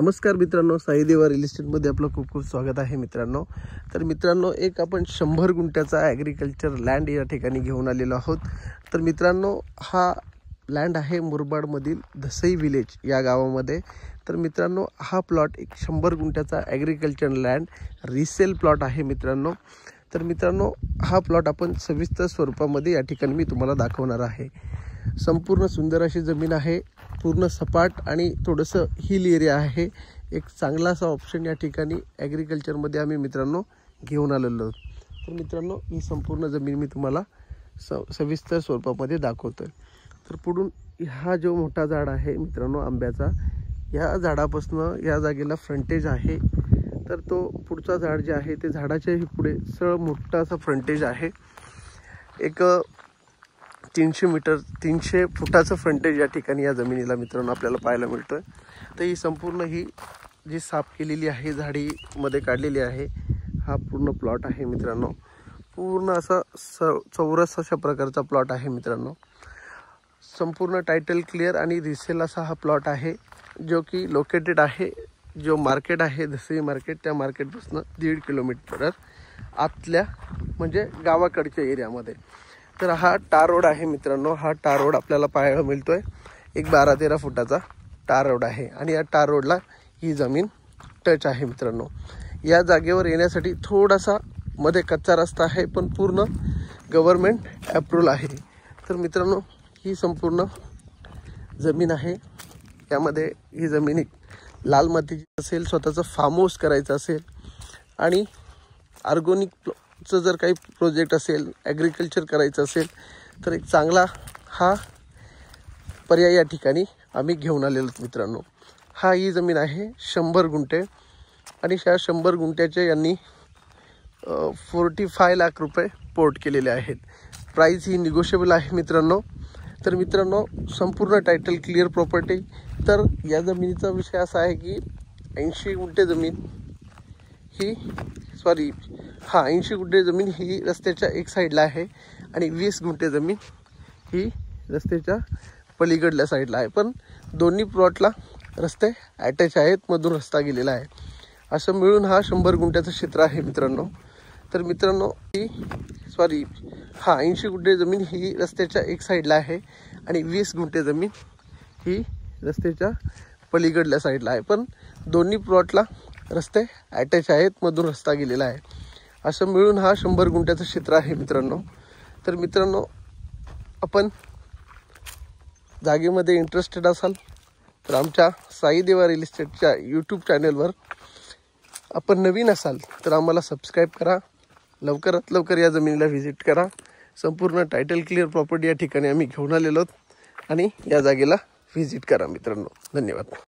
नमस्कार मित्रांनो, साई देवा रिअल इस्टेटमध्ये आपलं खूप खूप स्वागत आहे मित्रांनो। तर मित्रांनो, एक आपण 100 गुंठ्याचा ॲग्रिकल्चर लँड या ठिकाणी घेऊन आलेलो आहोत। तर मित्रांनो, हा लँड आहे मुरबाडमधील धसई विलेज या गावामध्ये। तर मित्रांनो, हा प्लॉट एक 100 गुंठ्याचा ॲग्रिकल्चर लँड रिसेल प्लॉट आहे मित्रांनो। तर मित्रांनो, हा प्लॉट आपण सविस्तर स्वरूपामध्ये या ठिकाणी मी तुम्हाला दाखवणार आहे। संपूर्ण सुंदर अशी जमीन आहे, पूर्ण सपाट आणि थोडंसं हिल एरिया आहे। एक चांगला असा ऑप्शन या ठिकाणी ॲग्रिकल्चरमध्ये आम्ही मित्रांनो घेऊन आलेलो आहोत। तर मित्रांनो, ही संपूर्ण जमीन मी तुम्हाला सविस्तर स्वरूपामध्ये दाखवतोय। तर पुढून हा जो मोठा झाड आहे मित्रांनो आंब्याचा, या झाडापासून या जागेला फ्रंटेज आहे। तर तो पुढचा झाड जे आहे ते झाडाच्याही पुढे सरळ मोठा असा फ्रंटेज आहे। एक 300 फुटाचं फ्रंटेज या ठिकाणी या जमिनीला मित्रांनो आपल्याला पाहायला मिळतोय। तर ही संपूर्ण ही जी साफ केलेली आहे, झाडीमध्ये काढलेली आहे, हा पूर्ण प्लॉट आहे मित्रांनो। पूर्ण असा चौरस अशा प्रकारचा प्लॉट आहे मित्रांनो। संपूर्ण टायटल क्लिअर आणि रिसेल असा हा प्लॉट आहे, जो की लोकेटेड आहे, जो मार्केट आहे धसई मार्केट, त्या मार्केटपासून 1.5 किलोमीटर आतल्या म्हणजे गावाकडच्या एरियामध्ये। तर हा टार रोड आहे मित्रांनो। हा टार रोड आपल्याला पाहायला मिळतोय, एक 12-13 फुटाचा टार रोड आहे आणि या टार रोडला ही जमीन टच आहे मित्रांनो। या जागेवर येण्यासाठी थोडासा मध्ये कच्चा रस्ता आहे, पण पूर्ण गव्हर्नमेंट अप्रूव्हल आहे। तर मित्रांनो, ही संपूर्ण जमीन आहे। यामध्ये ही जमीन लाल मातीची असेल, स्वतःचं फार्म हाऊस करायचं असेल आणि ऑर्गॅनिकचं जर काही प्रोजेक्ट असेल, ॲग्रिकल्चर करायचं असेल, तर एक चांगला हा पर्याय या ठिकाणी आम्ही घेऊन आलेलो आहोत मित्रांनो। ही जमीन आहे 100 गुंठे आणि ह्या 100 गुंठ्याचे यांनी 45 लाख रुपये पोर्ट केलेले आहेत। प्राईस ही निगोशिएबल आहे मित्रांनो। तर मित्रांनो, संपूर्ण टायटल क्लिअर प्रॉपर्टी। तर या जमिनीचा विषय असा आहे की 80 गुंठे जमीन ही 80 गुंठे जमीन ही रस्त्याच्या एक साईडला आहे आणि 20 गुंठे जमीन ही रस्त्याच्या पलीकडल्या साईडला आहे, पण दोन्ही प्लॉटला रस्ते अटॅच आहेत, मधून रस्ता गेलेला आहे। असं मिळून हा 100 गुंठ्याचं क्षेत्र आहे मित्रांनो। तर मित्रांनो, 80 गुंठे जमीन ही रस्त्याच्या एक साईडला आहे आणि 20 गुंठे जमीन ही रस्त्याच्या पलीकडल्या साईडला आहे, पण दोन्ही प्लॉटला रस्ते अटॅच आहेत, मधून रस्ता गेलेला आहे। असं मिळून हा 100 गुंठ्याचं क्षेत्र आहे मित्रांनो। तर मित्रांनो, आपण जागेमध्ये इंटरेस्टेड असाल तर आमच्या साई देवा रिअल इस्टेटच्या यूट्यूब चॅनलवर आपण नवीन असाल तर आम्हाला सबस्क्राईब करा। लवकरात लवकर या जमिनीला व्हिजिट करा। संपूर्ण टायटल क्लिअर प्रॉपर्टी या ठिकाणी आम्ही घेऊन आलेलो आहोत आणि या जागेला व्हिजिट करा मित्रांनो। धन्यवाद।